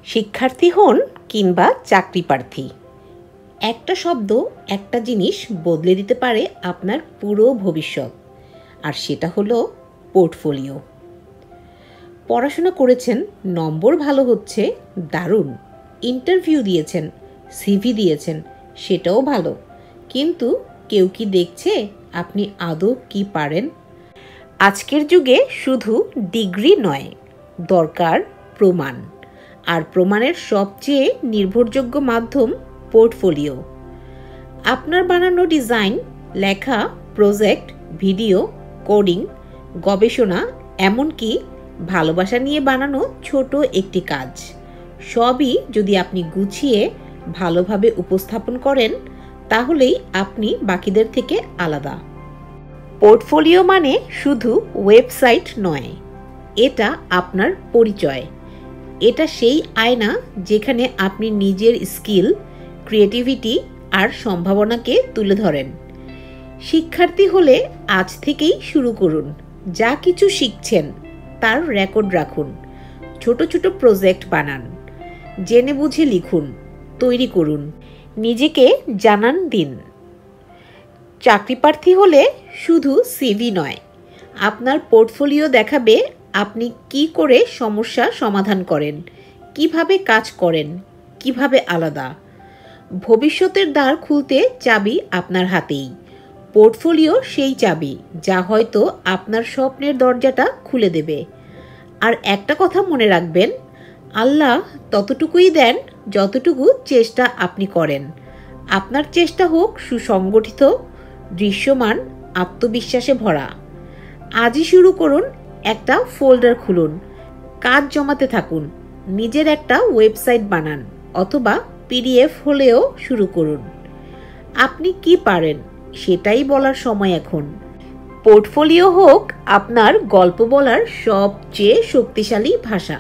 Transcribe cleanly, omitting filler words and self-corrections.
শিক্ষার্থী হন কিংবা চাকরি প্রার্থী, একটা শব্দ একটা জিনিস বদলে দিতে পারে আপনার পুরো ভবিষ্যৎ। আর সেটা হলো পোর্টফোলিও। পড়াশোনা করেছেন, নম্বর ভালো হচ্ছে, দারুণ। ইন্টারভিউ দিয়েছেন, সিভি দিয়েছেন, সেটাও ভালো। কিন্তু কেউ কি দেখছে আপনি আদৌ কি পারেন? আজকের যুগে শুধু ডিগ্রি নয়, দরকার প্রমাণ। আর প্রমাণের সবচেয়ে নির্ভরযোগ্য মাধ্যম পোর্টফোলিও। আপনার বানানো ডিজাইন, লেখা, প্রজেক্ট, ভিডিও, কোডিং, গবেষণা, এমনকি ভালোবাসা নিয়ে বানানো ছোট একটি কাজ, সবই যদি আপনি গুছিয়ে ভালোভাবে উপস্থাপন করেন, তাহলেই আপনি বাকিদের থেকে আলাদা। পোর্টফোলিও মানে শুধু ওয়েবসাইট নয়, এটা আপনার পরিচয়। এটা সেই আয়না যেখানে আপনি নিজের স্কিল, ক্রিয়েটিভিটি আর সম্ভাবনাকে তুলে ধরেন। শিক্ষার্থী হলে আজ থেকেই শুরু করুন। যা কিছু শিখছেন তার রেকর্ড রাখুন। ছোট ছোট প্রজেক্ট বানান, জেনে বুঝে লিখুন, তৈরি করুন, নিজেকে জানান দিন। চাকরি প্রার্থী হলে শুধু সিভি নয়, আপনার পোর্টফোলিও দেখাবে আপনি কি করে সমস্যা সমাধান করেন, কিভাবে কাজ করেন, কিভাবে আলাদা। ভবিষ্যতের দ্বার খুলতে চাবি আপনার হাতেই। পোর্টফোলিও সেই চাবি যা হয়তো আপনার স্বপ্নের দরজাটা খুলে দেবে। আর একটা কথা মনে রাখবেন, আল্লাহ ততটুকুই দেন যতটুকু চেষ্টা আপনি করেন। আপনার চেষ্টা হোক সুসংগঠিত, দৃশ্যমান, আত্মবিশ্বাসে ভরা। আজই শুরু করুন। একটা ফোল্ডার খুলুন, কাজ জমাতে থাকুন, নিজের একটা ওয়েবসাইট বানান, অথবা পিডিএফ হলেও শুরু করুন। আপনি কি পারেন সেটাই বলার সময় এখন। পোর্টফোলিও হোক আপনার গল্প বলার সবচেয়ে শক্তিশালী ভাষা।